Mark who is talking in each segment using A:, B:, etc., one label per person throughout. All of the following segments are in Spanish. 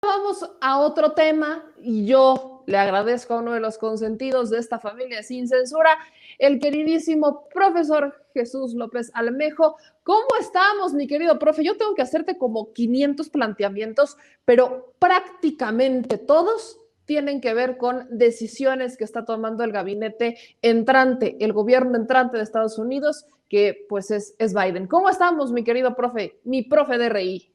A: Vamos a otro tema y yo le agradezco a uno de los consentidos de esta familia sin censura, el queridísimo profesor Jesús López Almejo. ¿Cómo estamos, mi querido profe? Yo tengo que hacerte como 500 planteamientos, pero prácticamente todos tienen que ver con decisiones que está tomando el gabinete entrante, el gobierno entrante de Estados Unidos, que pues es Biden. ¿Cómo estamos, mi querido profe? Mi profe de RI.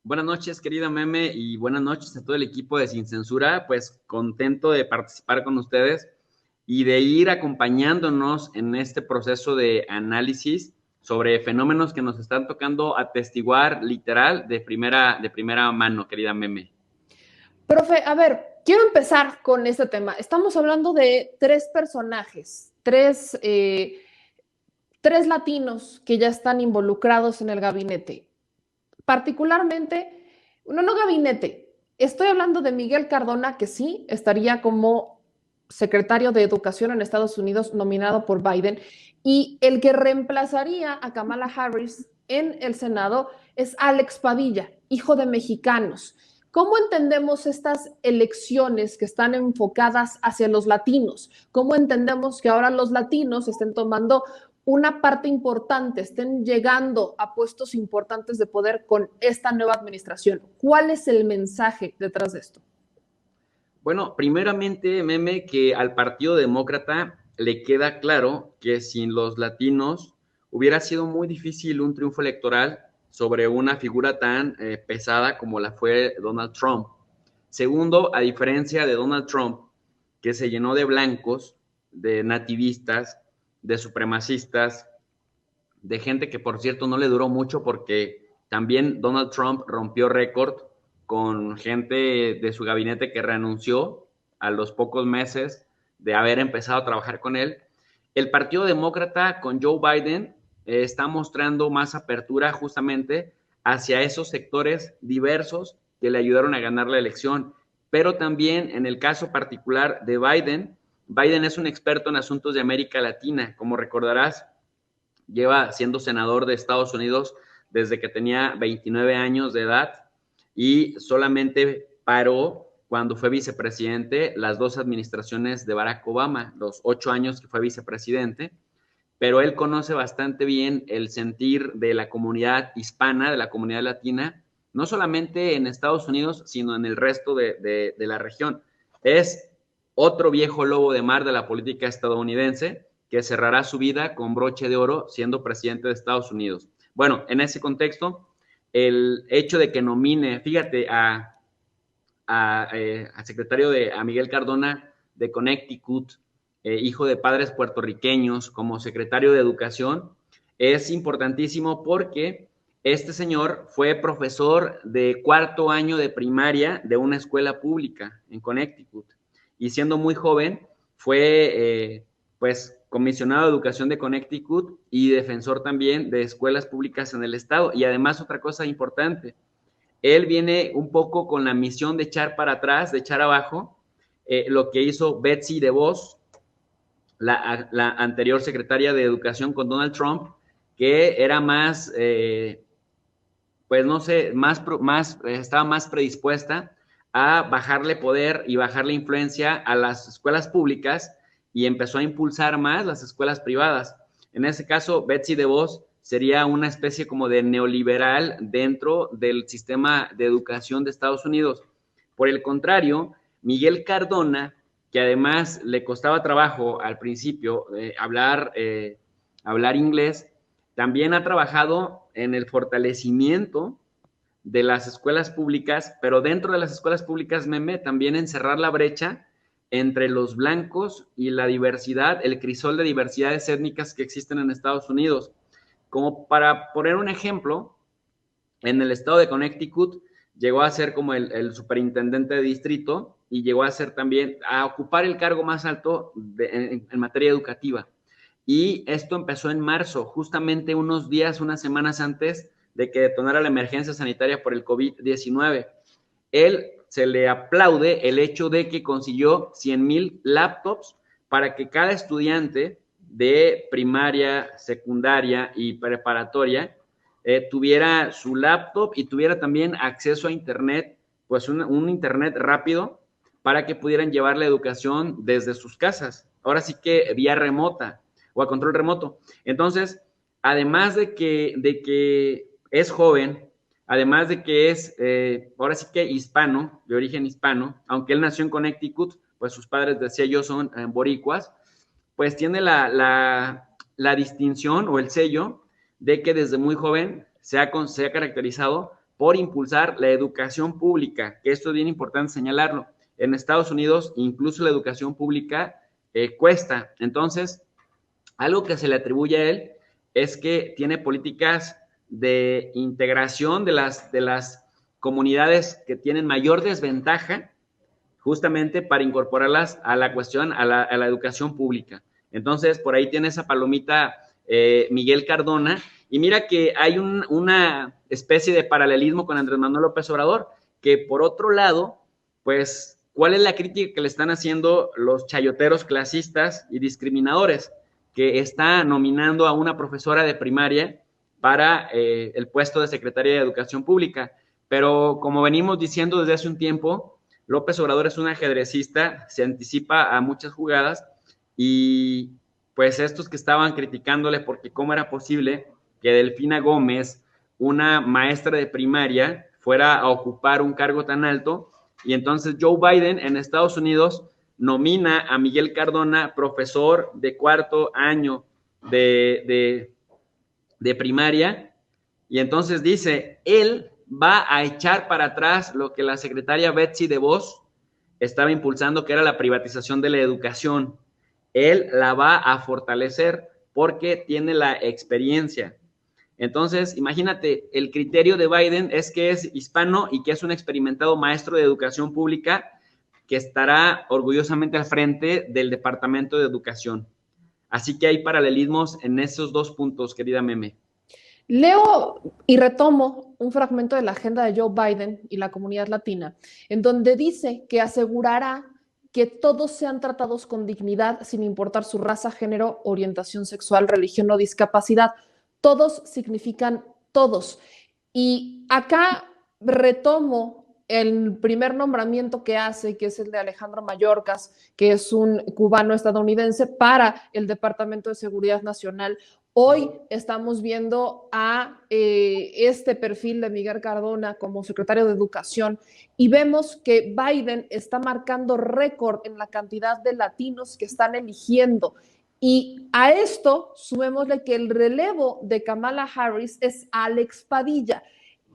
B: Buenas noches, querida Meme, y buenas noches a todo el equipo de Sin Censura. Pues contento de participar con ustedes y de ir acompañándonos en este proceso de análisis sobre fenómenos que nos están tocando atestiguar literal de primera mano, querida Meme.
A: Profe, a ver, quiero empezar con este tema. Estamos hablando de tres personajes, tres latinos que ya están involucrados en el gabinete. Particularmente, no gabinete, estoy hablando de Miguel Cardona, que sí estaría como secretario de Educación en Estados Unidos nominado por Biden, y el que reemplazaría a Kamala Harris en el Senado es Alex Padilla, hijo de mexicanos. ¿Cómo entendemos estas elecciones que están enfocadas hacia los latinos? ¿Cómo entendemos que ahora los latinos estén tomando una parte importante, estén llegando a puestos importantes de poder con esta nueva administración? ¿Cuál es el mensaje detrás de esto?
B: Bueno, primeramente, Meme, que al Partido Demócrata le queda claro que sin los latinos hubiera sido muy difícil un triunfo electoral sobre una figura tan pesada como la fue Donald Trump. Segundo, a diferencia de Donald Trump, que se llenó de blancos, de nativistas, de supremacistas, de gente que por cierto no le duró mucho porque también Donald Trump rompió récord con gente de su gabinete que renunció a los pocos meses de haber empezado a trabajar con él. El Partido Demócrata con Joe Biden está mostrando más apertura justamente hacia esos sectores diversos que le ayudaron a ganar la elección. Pero también en el caso particular de Biden, Biden es un experto en asuntos de América Latina. Como recordarás, lleva siendo senador de Estados Unidos desde que tenía 29 años de edad y solamente paró cuando fue vicepresidente las dos administraciones de Barack Obama, los 8 años que fue vicepresidente, pero él conoce bastante bien el sentir de la comunidad hispana, de la comunidad latina, no solamente en Estados Unidos, sino en el resto de la región. Es otro viejo lobo de mar de la política estadounidense que cerrará su vida con broche de oro siendo presidente de Estados Unidos. Bueno, en ese contexto, el hecho de que nomine, fíjate, a secretario a Miguel Cardona de Connecticut, hijo de padres puertorriqueños, como secretario de Educación, es importantísimo porque este señor fue profesor de cuarto año de primaria de una escuela pública en Connecticut y siendo muy joven fue pues comisionado de educación de Connecticut y defensor también de escuelas públicas en el estado. Y además otra cosa importante, él viene un poco con la misión de echar para atrás, de echar abajo lo que hizo Betsy DeVos, la anterior secretaria de Educación con Donald Trump, que era más, pues no sé, estaba más predispuesta a bajarle poder y bajarle influencia a las escuelas públicas y empezó a impulsar más las escuelas privadas. En ese caso, Betsy DeVos sería una especie como de neoliberal dentro del sistema de educación de Estados Unidos. Por el contrario, Miguel Cardona, que además le costaba trabajo al principio hablar inglés, también ha trabajado en el fortalecimiento de las escuelas públicas, pero dentro de las escuelas públicas, Meme, también en cerrar la brecha entre los blancos y la diversidad, el crisol de diversidades étnicas que existen en Estados Unidos. Como para poner un ejemplo, en el estado de Connecticut llegó a ser como el superintendente de distrito y llegó a ser también, a ocupar el cargo más alto en materia educativa. Y esto empezó en marzo, justamente unos días, unas semanas antes de que detonara la emergencia sanitaria por el COVID-19. Él se le aplaude el hecho de que consiguió 100,000 laptops para que cada estudiante de primaria, secundaria y preparatoria tuviera su laptop y tuviera también acceso a internet pues un internet rápido para que pudieran llevar la educación desde sus casas. Ahora sí que vía remota o a control remoto. Entonces, además de que es joven, además de que es, ahora sí que hispano, de origen hispano, aunque él nació en Connecticut, pues sus padres, decía yo, son boricuas, pues tiene la distinción o el sello de que desde muy joven se ha caracterizado por impulsar la educación pública, que esto es bien importante señalarlo. En Estados Unidos, incluso la educación pública cuesta. Entonces, algo que se le atribuye a él es que tiene políticas de integración de las comunidades que tienen mayor desventaja, justamente para incorporarlas a la cuestión, a la educación pública. Entonces, por ahí tiene esa palomita Miguel Cardona, y mira que hay una especie de paralelismo con Andrés Manuel López Obrador, que por otro lado, pues, ¿cuál es la crítica que le están haciendo los chayoteros clasistas y discriminadores? Que está nominando a una profesora de primaria para el puesto de secretaria de Educación Pública. Pero como venimos diciendo desde hace un tiempo, López Obrador es un ajedrecista, se anticipa a muchas jugadas y pues estos que estaban criticándole porque cómo era posible que Delfina Gómez, una maestra de primaria, fuera a ocupar un cargo tan alto, y entonces Joe Biden en Estados Unidos nomina a Miguel Cardona, profesor de cuarto año de primaria, y entonces dice, él va a echar para atrás lo que la secretaria Betsy DeVos estaba impulsando, que era la privatización de la educación. Él la va a fortalecer porque tiene la experiencia. Entonces, imagínate, el criterio de Biden es que es hispano y que es un experimentado maestro de educación pública que estará orgullosamente al frente del Departamento de Educación. Así que hay paralelismos en esos dos puntos, querida Meme.
A: Leo y retomo un fragmento de la agenda de Joe Biden y la comunidad latina, en donde dice que asegurará que todos sean tratados con dignidad sin importar su raza, género, orientación sexual, religión o discapacidad. Todos significan todos. Y acá retomo el primer nombramiento que hace, que es el de Alejandro Mayorkas, que es un cubano estadounidense para el Departamento de Seguridad Nacional. Hoy estamos viendo a este perfil de Miguel Cardona como secretario de Educación y vemos que Biden está marcando récord en la cantidad de latinos que están eligiendo. Y a esto sumémosle que el relevo de Kamala Harris es Alex Padilla.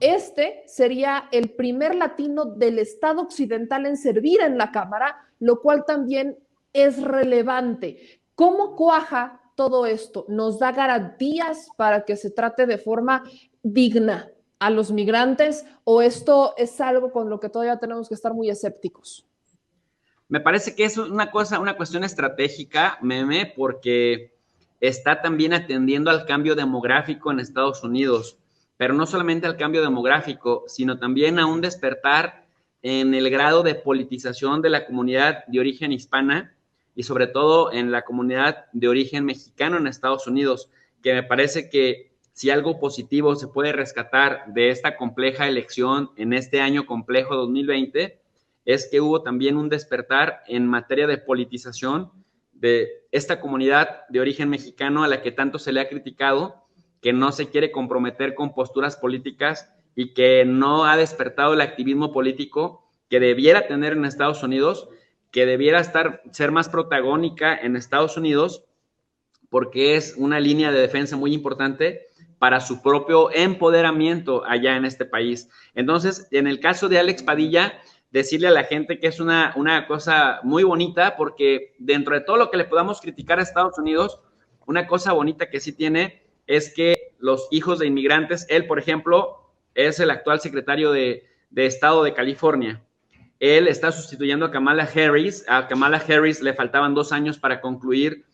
A: Este sería el primer latino del estado occidental en servir en la Cámara, lo cual también es relevante. ¿Cómo cuaja todo esto? ¿Nos da garantías para que se trate de forma digna a los migrantes o esto es algo con lo que todavía tenemos que estar muy escépticos?
B: Me parece que es una cuestión estratégica, Meme, porque está también atendiendo al cambio demográfico en Estados Unidos, pero no solamente al cambio demográfico, sino también a un despertar en el grado de politización de la comunidad de origen hispana y sobre todo en la comunidad de origen mexicano en Estados Unidos, que me parece que si algo positivo se puede rescatar de esta compleja elección en este año complejo 2020, es que hubo también un despertar en materia de politización de esta comunidad de origen mexicano a la que tanto se le ha criticado, que no se quiere comprometer con posturas políticas y que no ha despertado el activismo político que debiera tener en Estados Unidos, que debiera ser más protagónica en Estados Unidos, porque es una línea de defensa muy importante para su propio empoderamiento allá en este país. Entonces, en el caso de Alex Padilla, decirle a la gente que es una cosa muy bonita, porque dentro de todo lo que le podamos criticar a Estados Unidos, una cosa bonita que sí tiene es que los hijos de inmigrantes, él, por ejemplo, es el actual secretario de Estado de California. Él está sustituyendo a Kamala Harris. A Kamala Harris le faltaban 2 años para concluir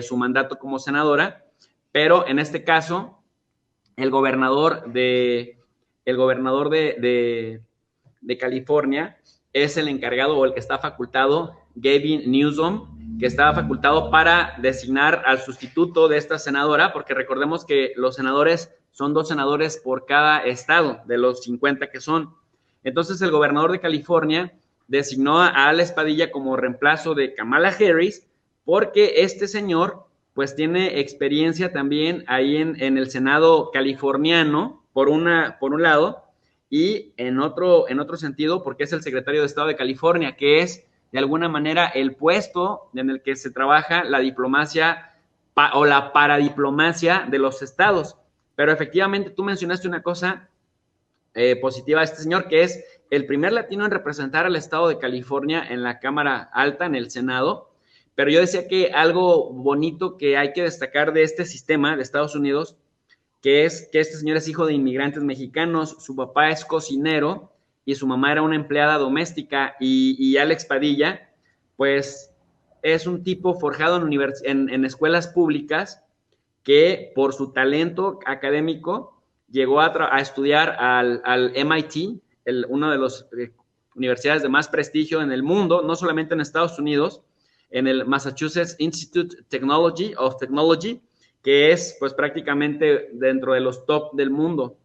B: su mandato como senadora, pero en este caso, el gobernador de California es el encargado o el que está facultado, Gavin Newsom, que estaba facultado para designar al sustituto de esta senadora, porque recordemos que los senadores son 2 senadores por cada estado de los 50 que son. Entonces el gobernador de California designó a Alex Padilla como reemplazo de Kamala Harris, porque este señor pues tiene experiencia también ahí en el Senado californiano, por un lado, y en otro sentido, porque es el secretario de Estado de California, que es de alguna manera el puesto en el que se trabaja la diplomacia o la paradiplomacia de los estados. Pero efectivamente tú mencionaste una cosa positiva de este señor, que es el primer latino en representar al estado de California en la Cámara Alta, en el Senado. Pero yo decía que algo bonito que hay que destacar de este sistema de Estados Unidos, que es que este señor es hijo de inmigrantes mexicanos, su papá es cocinero y su mamá era una empleada doméstica, y Alex Padilla, pues es un tipo forjado en escuelas públicas que por su talento académico llegó a estudiar al MIT, una de las universidades de más prestigio en el mundo, no solamente en Estados Unidos, en el Massachusetts Institute of Technology, que es pues prácticamente dentro de los top del mundo.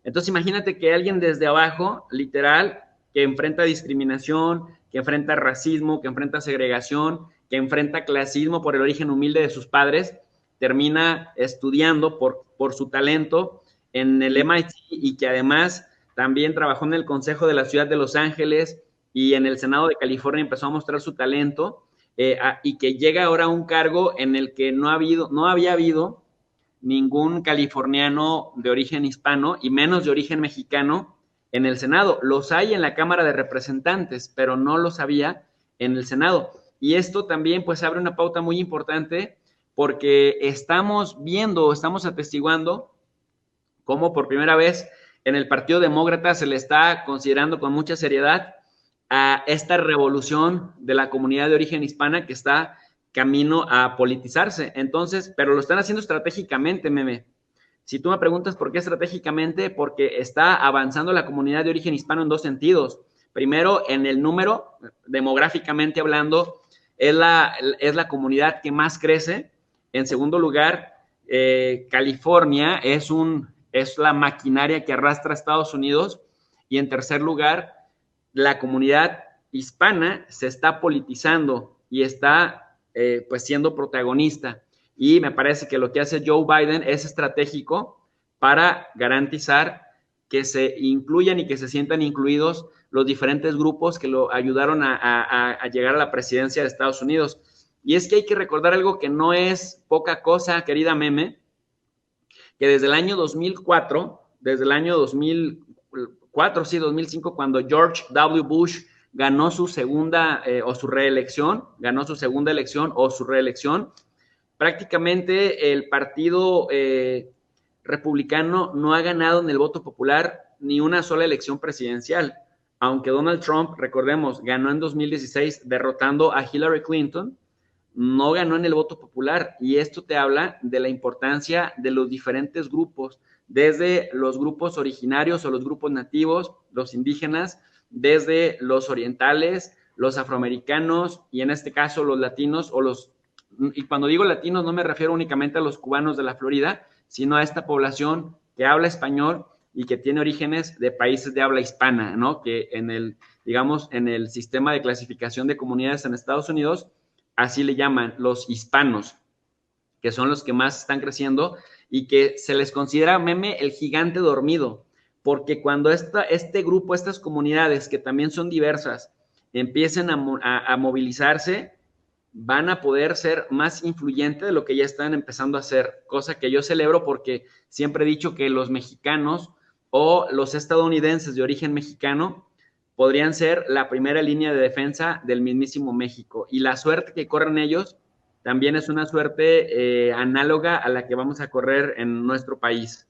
B: Entonces imagínate que alguien desde abajo, literal, que enfrenta discriminación, que enfrenta racismo, que enfrenta segregación, que enfrenta clasismo por el origen humilde de sus padres, termina estudiando por su talento en el MIT, y que además también trabajó en el Consejo de la Ciudad de Los Ángeles y en el Senado de California, empezó a mostrar su talento, y que llega ahora a un cargo en el que no había habido ningún californiano de origen hispano y menos de origen mexicano en el Senado. Los hay en la Cámara de Representantes, pero no los había en el Senado. Y esto también pues abre una pauta muy importante, porque estamos atestiguando cómo por primera vez en el Partido Demócrata se le está considerando con mucha seriedad a esta revolución de la comunidad de origen hispana que está camino a politizarse. Entonces, pero lo están haciendo estratégicamente, meme. Si tú me preguntas por qué estratégicamente, porque está avanzando la comunidad de origen hispano en dos sentidos. Primero, en el número, demográficamente hablando, es la comunidad que más crece. En segundo lugar, California es la maquinaria que arrastra a Estados Unidos. Y en tercer lugar, la comunidad hispana se está politizando y está pues siendo protagonista. Y me parece que lo que hace Joe Biden es estratégico para garantizar que se incluyan y que se sientan incluidos los diferentes grupos que lo ayudaron a llegar a la presidencia de Estados Unidos. Y es que hay que recordar algo que no es poca cosa, querida meme, que desde el año 2004, sí, 2005, cuando George W. Bush ganó su segunda elección o su reelección, prácticamente el partido republicano no ha ganado en el voto popular ni una sola elección presidencial, aunque Donald Trump, recordemos, ganó en 2016 derrotando a Hillary Clinton, no ganó en el voto popular. Y esto te habla de la importancia de los diferentes grupos, desde los grupos originarios o los grupos nativos, los indígenas, desde los orientales, los afroamericanos y en este caso los latinos y cuando digo latinos no me refiero únicamente a los cubanos de la Florida, sino a esta población que habla español y que tiene orígenes de países de habla hispana, ¿no? Que en el sistema de clasificación de comunidades en Estados Unidos, así le llaman los hispanos, que son los que más están creciendo y que se les considera, meme, el gigante dormido, porque cuando este grupo, estas comunidades que también son diversas, empiecen a movilizarse, van a poder ser más influyentes de lo que ya están empezando a hacer, cosa que yo celebro porque siempre he dicho que los mexicanos o los estadounidenses de origen mexicano podrían ser la primera línea de defensa del mismísimo México, y la suerte que corren ellos también es una suerte análoga a la que vamos a correr en nuestro país.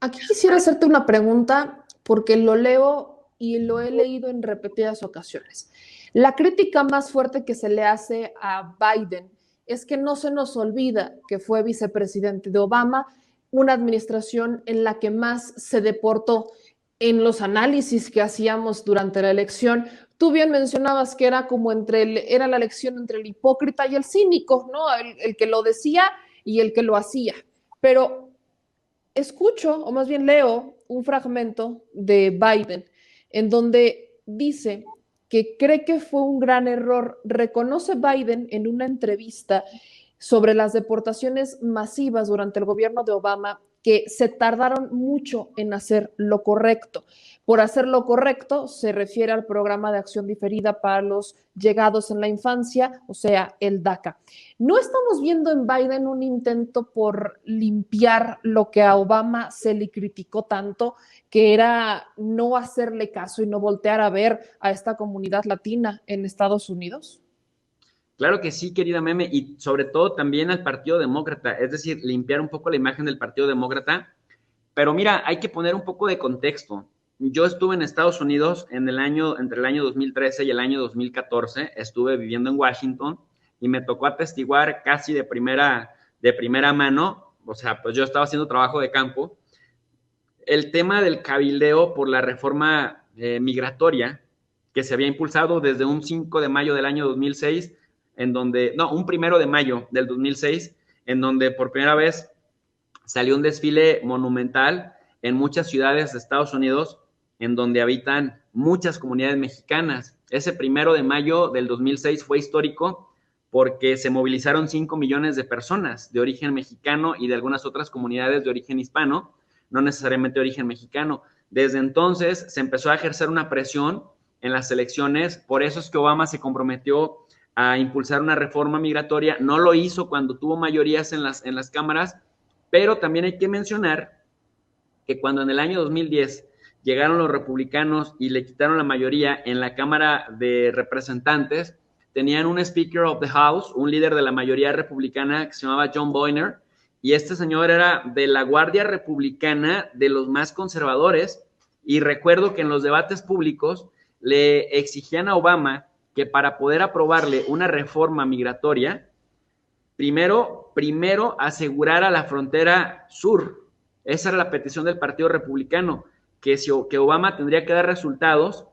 A: Aquí quisiera hacerte una pregunta porque lo leo y lo he leído en repetidas ocasiones. La crítica más fuerte que se le hace a Biden es que no se nos olvida que fue vicepresidente de Obama, una administración en la que más se deportó. En los análisis que hacíamos durante la elección, tú bien mencionabas que era como era la elección entre el hipócrita y el cínico, ¿no? El que lo decía y el que lo hacía. Pero escucho, o más bien leo, un fragmento de Biden en donde dice que cree que fue un gran error. Reconoce Biden en una entrevista sobre las deportaciones masivas durante el gobierno de Obama que se tardaron mucho en hacer lo correcto. Por hacer lo correcto se refiere al programa de acción diferida para los llegados en la infancia, o sea, el DACA. ¿No estamos viendo en Biden un intento por limpiar lo que a Obama se le criticó tanto, que era no hacerle caso y no voltear a ver a esta comunidad latina en Estados Unidos?
B: Claro que sí, querida Meme, y sobre todo también al Partido Demócrata, es decir, limpiar un poco la imagen del Partido Demócrata. Pero mira, hay que poner un poco de contexto. Yo estuve en Estados Unidos entre el año 2013 y el año 2014, estuve viviendo en Washington y me tocó atestiguar casi de primera mano, o sea, pues yo estaba haciendo trabajo de campo, el tema del cabildeo por la reforma migratoria que se había impulsado desde un 5 de mayo del año 2006, un 1 de mayo del 2006, en donde por primera vez salió un desfile monumental en muchas ciudades de Estados Unidos, en donde habitan muchas comunidades mexicanas. Ese 1 de mayo del 2006 fue histórico porque se movilizaron 5 millones de personas de origen mexicano y de algunas otras comunidades de origen hispano, no necesariamente de origen mexicano. Desde entonces se empezó a ejercer una presión en las elecciones, por eso es que Obama se comprometió a impulsar una reforma migratoria, no lo hizo cuando tuvo mayorías en las cámaras, pero también hay que mencionar que cuando en el año 2010 llegaron los republicanos y le quitaron la mayoría en la Cámara de Representantes, tenían un Speaker of the House, un líder de la mayoría republicana que se llamaba John Boehner, y este señor era de la Guardia Republicana, de los más conservadores, y recuerdo que en los debates públicos le exigían a Obama que para poder aprobarle una reforma migratoria, primero asegurar la frontera sur. Esa era la petición del Partido Republicano, que Obama tendría que dar resultados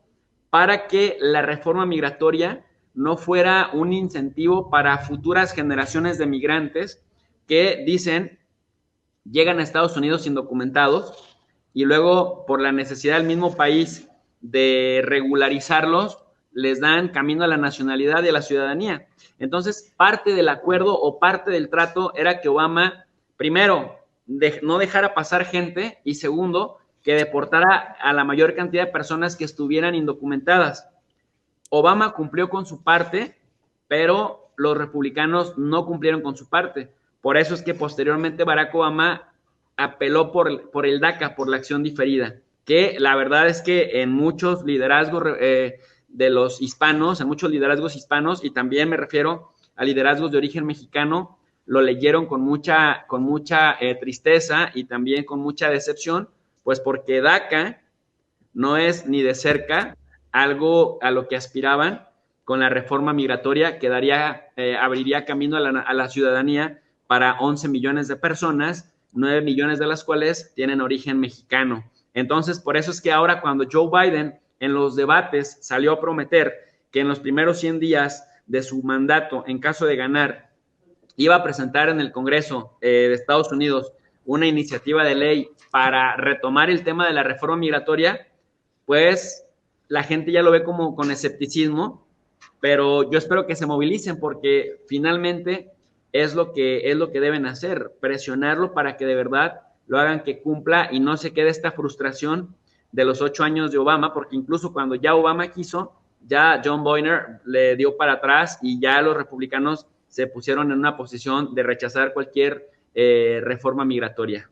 B: para que la reforma migratoria no fuera un incentivo para futuras generaciones de migrantes que dicen llegan a Estados Unidos indocumentados y luego por la necesidad del mismo país de regularizarlos, les dan camino a la nacionalidad y a la ciudadanía. Entonces, parte del acuerdo o parte del trato era que Obama, primero, no dejara pasar gente y segundo, que deportara a la mayor cantidad de personas que estuvieran indocumentadas. Obama cumplió con su parte, pero los republicanos no cumplieron con su parte. Por eso es que posteriormente Barack Obama apeló por el DACA, por la acción diferida, que la verdad es que en muchos liderazgos de los hispanos, en muchos liderazgos hispanos, y también me refiero a liderazgos de origen mexicano, lo leyeron con mucha tristeza y también con mucha decepción, pues porque DACA no es ni de cerca algo a lo que aspiraban con la reforma migratoria que abriría camino a la ciudadanía para 11 millones de personas, 9 millones de las cuales tienen origen mexicano. Entonces, por eso es que ahora cuando Joe Biden en los debates salió a prometer que en los primeros 100 días de su mandato, en caso de ganar, iba a presentar en el Congreso de Estados Unidos una iniciativa de ley para retomar el tema de la reforma migratoria, pues la gente ya lo ve como con escepticismo, pero yo espero que se movilicen porque finalmente es lo que deben hacer, presionarlo para que de verdad lo hagan que cumpla y no se quede esta frustración de los 8 años de Obama, porque incluso cuando ya Obama quiso, ya John Boehner le dio para atrás y ya los republicanos se pusieron en una posición de rechazar cualquier reforma migratoria.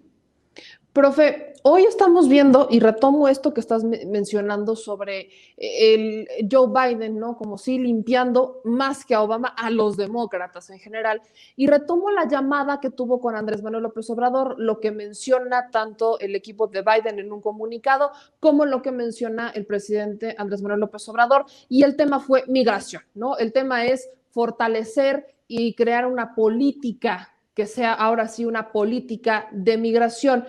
A: Profe, hoy estamos viendo, y retomo esto que estás mencionando sobre el Joe Biden, ¿no? Como sí limpiando más que a Obama, a los demócratas en general. Y retomo la llamada que tuvo con Andrés Manuel López Obrador, lo que menciona tanto el equipo de Biden en un comunicado, como lo que menciona el presidente Andrés Manuel López Obrador. Y el tema fue migración, ¿no? El tema es fortalecer y crear una política que sea ahora sí una política de migración.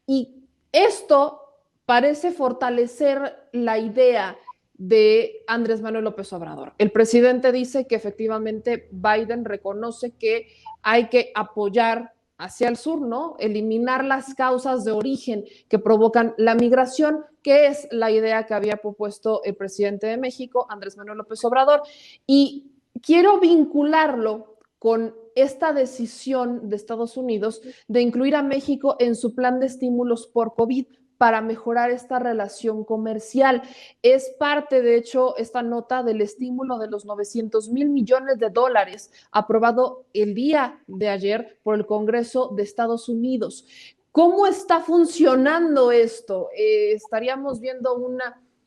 A: Y esto parece fortalecer la idea de Andrés Manuel López Obrador. El presidente dice que efectivamente Biden reconoce que hay que apoyar hacia el sur, ¿no? Eliminar las causas de origen que provocan la migración, que es la idea que había propuesto el presidente de México, Andrés Manuel López Obrador. Y quiero vincularlo con esta decisión de Estados Unidos de incluir a México en su plan de estímulos por COVID para mejorar esta relación comercial. Es parte, de hecho, esta nota del estímulo de los 900 mil millones de dólares aprobado el día de ayer por el Congreso de Estados Unidos. ¿Cómo está funcionando esto? Estaríamos viendo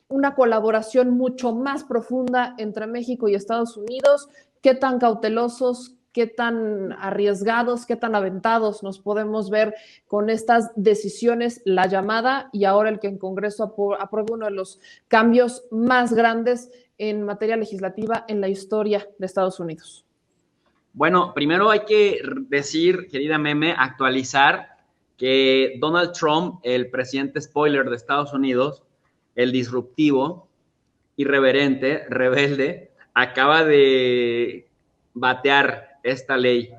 A: una colaboración mucho más profunda entre México y Estados Unidos. ¿Qué tan cautelosos, qué tan arriesgados, qué tan aventados nos podemos ver con estas decisiones, la llamada y ahora el que en Congreso apruebe uno de los cambios más grandes en materia legislativa en la historia de Estados Unidos?
B: Bueno, primero hay que decir, querida Meme, actualizar que Donald Trump, el presidente spoiler de Estados Unidos, el disruptivo, irreverente, rebelde, acaba de batear esta ley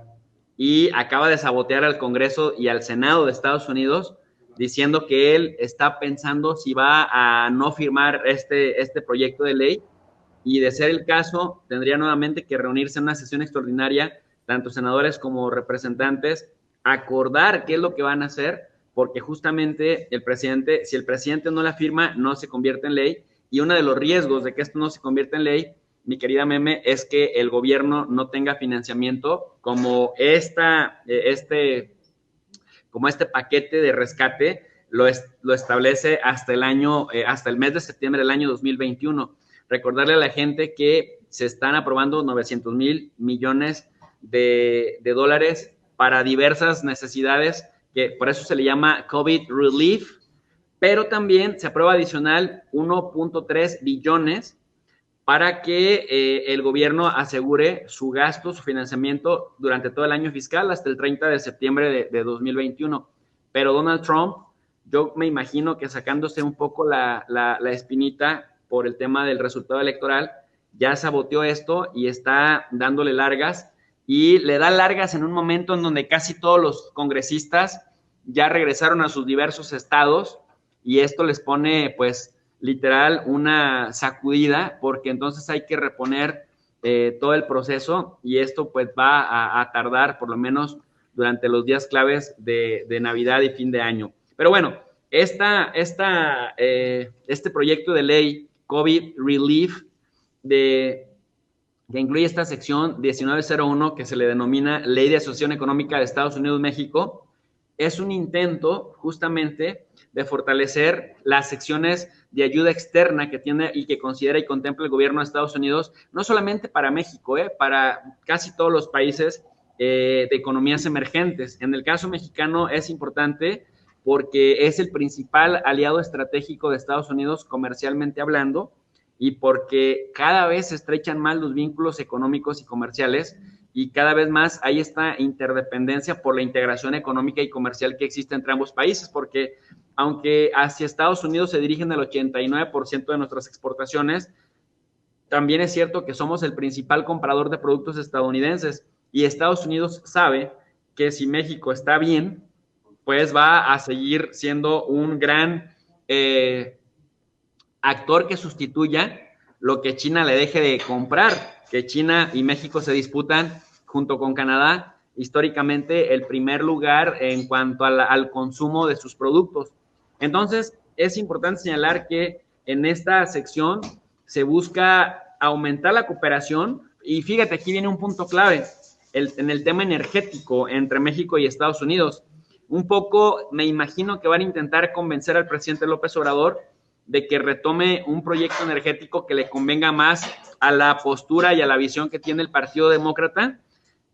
B: y acaba de sabotear al Congreso y al Senado de Estados Unidos diciendo que él está pensando si va a no firmar este proyecto de ley, y de ser el caso tendría nuevamente que reunirse en una sesión extraordinaria, tanto senadores como representantes, acordar qué es lo que van a hacer, porque justamente el presidente, si el presidente no la firma, no se convierte en ley, y uno de los riesgos de que esto no se convierta en ley, mi querida Meme, es que el gobierno no tenga financiamiento como este paquete de rescate lo establece hasta el mes de septiembre del año 2021. Recordarle a la gente que se están aprobando 900 mil millones de dólares para diversas necesidades, que por eso se le llama COVID Relief, pero también se aprueba adicional 1.3 billones para que el gobierno asegure su gasto, su financiamiento durante todo el año fiscal hasta el 30 de septiembre de 2021. Pero Donald Trump, yo me imagino que sacándose un poco la espinita por el tema del resultado electoral, ya saboteó esto y está dándole largas, y le da largas en un momento en donde casi todos los congresistas ya regresaron a sus diversos estados, y esto les pone pues literal una sacudida, porque entonces hay que reponer todo el proceso, y esto pues va a tardar por lo menos durante los días claves de Navidad y fin de año. Pero bueno, este proyecto de ley COVID Relief que incluye esta sección 1901, que se le denomina Ley de Asociación Económica de Estados Unidos-México, es un intento justamente de fortalecer las secciones de ayuda externa que tiene y que considera y contempla el gobierno de Estados Unidos, no solamente para México, para casi todos los países de economías emergentes. En el caso mexicano es importante porque es el principal aliado estratégico de Estados Unidos comercialmente hablando, y porque cada vez se estrechan más los vínculos económicos y comerciales, y cada vez más hay esta interdependencia por la integración económica y comercial que existe entre ambos países, porque aunque hacia Estados Unidos se dirigen el 89% de nuestras exportaciones, también es cierto que somos el principal comprador de productos estadounidenses, y Estados Unidos sabe que si México está bien, pues va a seguir siendo un gran actor que sustituya lo que China le deje de comprar, que China y México se disputan junto con Canadá históricamente el primer lugar en cuanto al consumo de sus productos. Entonces, es importante señalar que en esta sección se busca aumentar la cooperación, y fíjate, aquí viene un punto clave, en el tema energético entre México y Estados Unidos. Un poco me imagino que van a intentar convencer al presidente López Obrador de que retome un proyecto energético que le convenga más a la postura y a la visión que tiene el Partido Demócrata,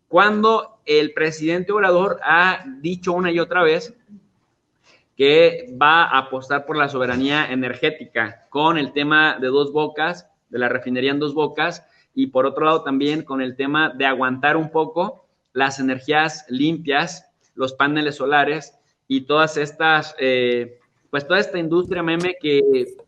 B: cuando el presidente Obrador ha dicho una y otra vez que va a apostar por la soberanía energética con el tema de Dos Bocas, de la refinería en Dos Bocas, y por otro lado también con el tema de aguantar un poco las energías limpias, los paneles solares y todas estas, pues toda esta industria meme que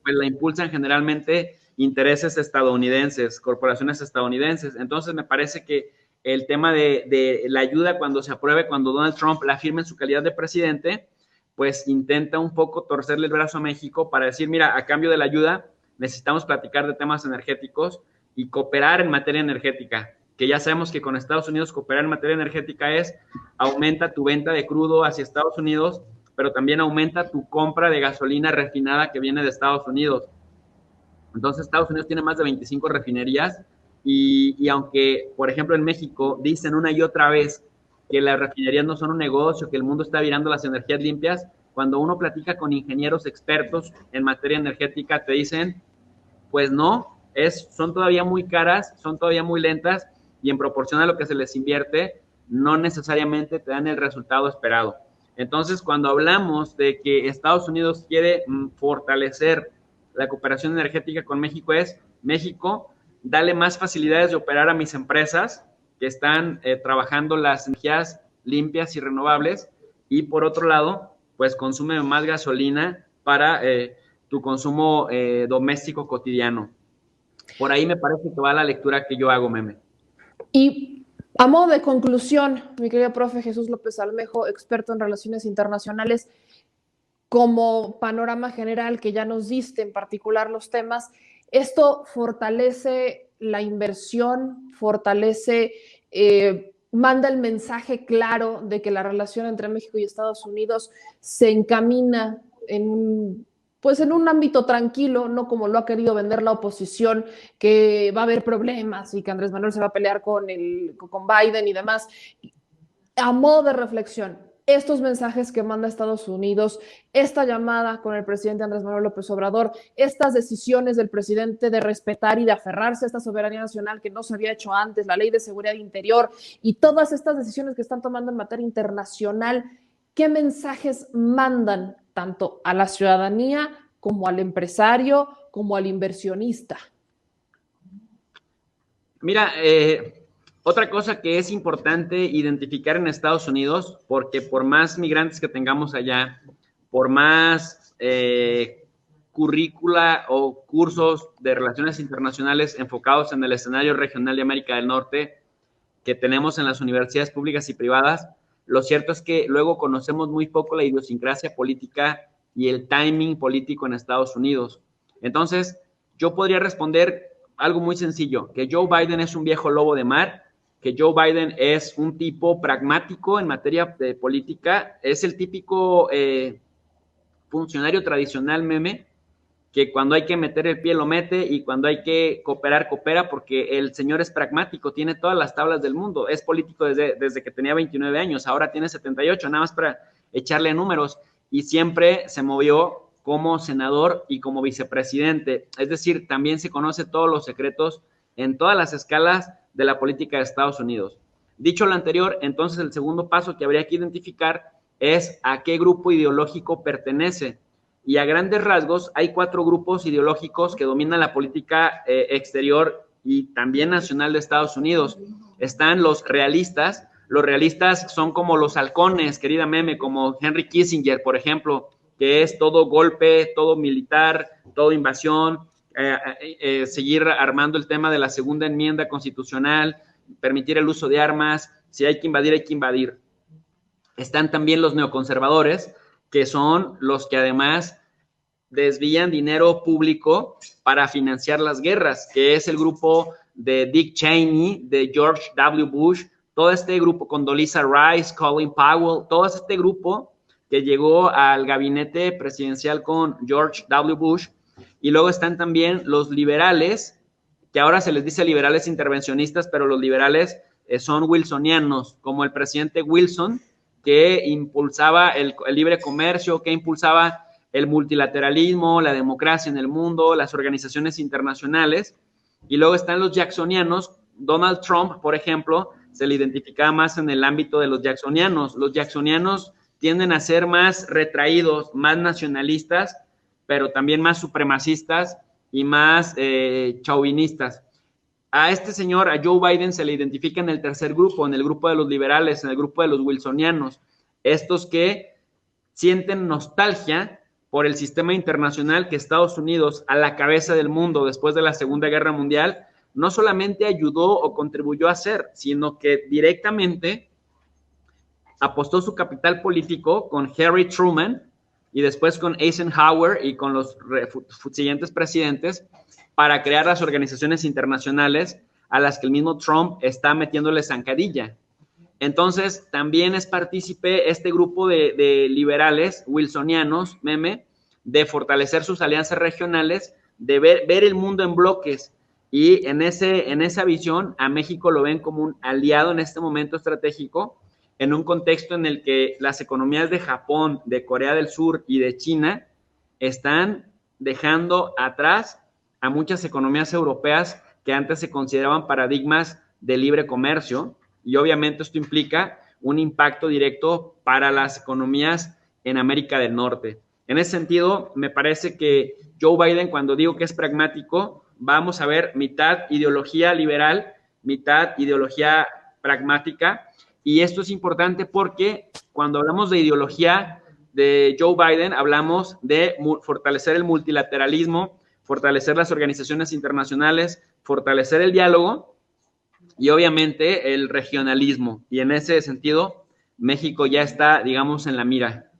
B: pues, la impulsan generalmente intereses estadounidenses, corporaciones estadounidenses. Entonces me parece que el tema de la ayuda cuando se apruebe, cuando Donald Trump la firme en su calidad de presidente, pues intenta un poco torcerle el brazo a México para decir, mira, a cambio de la ayuda necesitamos platicar de temas energéticos y cooperar en materia energética, que ya sabemos que con Estados Unidos cooperar en materia energética es aumenta tu venta de crudo hacia Estados Unidos, pero también aumenta tu compra de gasolina refinada que viene de Estados Unidos. Entonces Estados Unidos tiene más de 25 refinerías y aunque, por ejemplo, en México dicen una y otra vez que las refinerías no son un negocio, que el mundo está virando las energías limpias, cuando uno platica con ingenieros expertos en materia energética te dicen, pues no, son todavía muy caras, son todavía muy lentas y en proporción a lo que se les invierte, no necesariamente te dan el resultado esperado. Entonces, cuando hablamos de que Estados Unidos quiere fortalecer la cooperación energética con México, es México, dale más facilidades de operar a mis empresas que están trabajando las energías limpias y renovables y por otro lado, pues consume más gasolina para tu consumo doméstico cotidiano. Por ahí me parece que va la lectura que yo hago, Meme.
A: Y a modo de conclusión, mi querido profe Jesús López Almejo, experto en relaciones internacionales, como panorama general que ya nos diste, en particular los temas, esto fortalece la inversión, fortalece, manda el mensaje claro de que la relación entre México y Estados Unidos se encamina pues en un ámbito tranquilo, no como lo ha querido vender la oposición, que va a haber problemas y que Andrés Manuel se va a pelear con Biden y demás. A modo de reflexión, estos mensajes que manda Estados Unidos, esta llamada con el presidente Andrés Manuel López Obrador, estas decisiones del presidente de respetar y de aferrarse a esta soberanía nacional que no se había hecho antes, la ley de seguridad interior y todas estas decisiones que están tomando en materia internacional, ¿qué mensajes mandan tanto a la ciudadanía como al empresario, como al inversionista?
B: Mira, otra cosa que es importante identificar en Estados Unidos, porque por más migrantes que tengamos allá, por más currícula o cursos de relaciones internacionales enfocados en el escenario regional de América del Norte que tenemos en las universidades públicas y privadas, lo cierto es que luego conocemos muy poco la idiosincrasia política y el timing político en Estados Unidos. Entonces, yo podría responder algo muy sencillo, que Joe Biden es un viejo lobo de mar, que Joe Biden es un tipo pragmático en materia de política, es el típico funcionario tradicional, Meme, que cuando hay que meter el pie lo mete y cuando hay que cooperar, coopera, porque el señor es pragmático, tiene todas las tablas del mundo, es político desde que tenía 29 años, ahora tiene 78, nada más para echarle números, y siempre se movió como senador y como vicepresidente, es decir, también se conoce todos los secretos en todas las escalas de la política de Estados Unidos. Dicho lo anterior, entonces el segundo paso que habría que identificar es a qué grupo ideológico pertenece. Y a grandes rasgos hay 4 grupos ideológicos que dominan la política exterior y también nacional de Estados Unidos. Están los realistas son como los halcones, querida Meme, como Henry Kissinger, por ejemplo, que es todo golpe, todo militar, todo invasión, seguir armando el tema de la segunda enmienda constitucional, permitir el uso de armas, si hay que invadir, hay que invadir. Están también los neoconservadores, que son los que además desvían dinero público para financiar las guerras, que es el grupo de Dick Cheney, de George W. Bush, todo este grupo con Condoleezza Rice, Colin Powell, todo este grupo que llegó al gabinete presidencial con George W. Bush, y luego están también los liberales, que ahora se les dice liberales intervencionistas, pero los liberales son wilsonianos, como el presidente Wilson, que impulsaba el libre comercio, que impulsaba el multilateralismo, la democracia en el mundo, las organizaciones internacionales. Y luego están los jacksonianos. Donald Trump, por ejemplo, se le identificaba más en el ámbito de los jacksonianos. Los jacksonianos tienden a ser más retraídos, más nacionalistas, pero también más supremacistas y más chauvinistas. A este señor, a Joe Biden, se le identifica en el tercer grupo, en el grupo de los liberales, en el grupo de los wilsonianos, estos que sienten nostalgia por el sistema internacional que Estados Unidos, a la cabeza del mundo después de la Segunda Guerra Mundial, no solamente ayudó o contribuyó a hacer, sino que directamente apostó su capital político con Harry Truman y después con Eisenhower y con los siguientes presidentes para crear las organizaciones internacionales a las que el mismo Trump está metiéndole zancadilla. Entonces, también es partícipe este grupo de liberales wilsonianos, meme, de fortalecer sus alianzas regionales, de ver el mundo en bloques. Y en esa visión, a México lo ven como un aliado en este momento estratégico, en un contexto en el que las economías de Japón, de Corea del Sur y de China están dejando atrás a muchas economías europeas que antes se consideraban paradigmas de libre comercio, y obviamente esto implica un impacto directo para las economías en América del Norte. En ese sentido, me parece que Joe Biden, cuando digo que es pragmático, vamos a ver mitad ideología liberal, mitad ideología pragmática, y esto es importante porque cuando hablamos de ideología de Joe Biden, hablamos de fortalecer el multilateralismo, fortalecer las organizaciones internacionales, fortalecer el diálogo y obviamente el regionalismo. Y en ese sentido, México ya está, digamos, en la mira.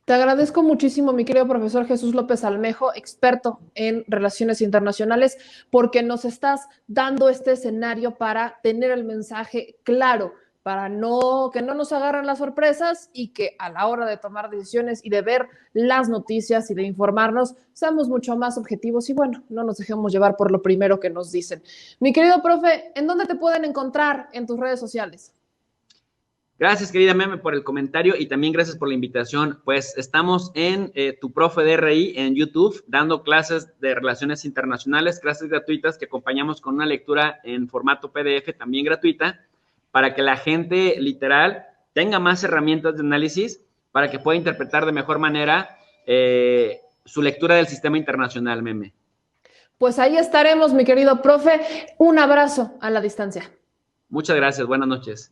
A: Te agradezco muchísimo, mi querido profesor Jesús López Almejo, experto en relaciones internacionales, porque nos estás dando este escenario para tener el mensaje claro, para que no nos agarren las sorpresas y que a la hora de tomar decisiones y de ver las noticias y de informarnos, seamos mucho más objetivos y bueno, no nos dejemos llevar por lo primero que nos dicen. Mi querido profe, ¿en dónde te pueden encontrar en tus redes sociales?
B: Gracias, querida Meme, por el comentario y también gracias por la invitación. Pues estamos en Tu Profe de RI en YouTube, dando clases de relaciones internacionales, clases gratuitas que acompañamos con una lectura en formato PDF también gratuita, para que la gente literal tenga más herramientas de análisis para que pueda interpretar de mejor manera su lectura del sistema internacional, Meme.
A: Pues ahí estaremos, mi querido profe. Un abrazo a la distancia.
B: Muchas gracias. Buenas noches.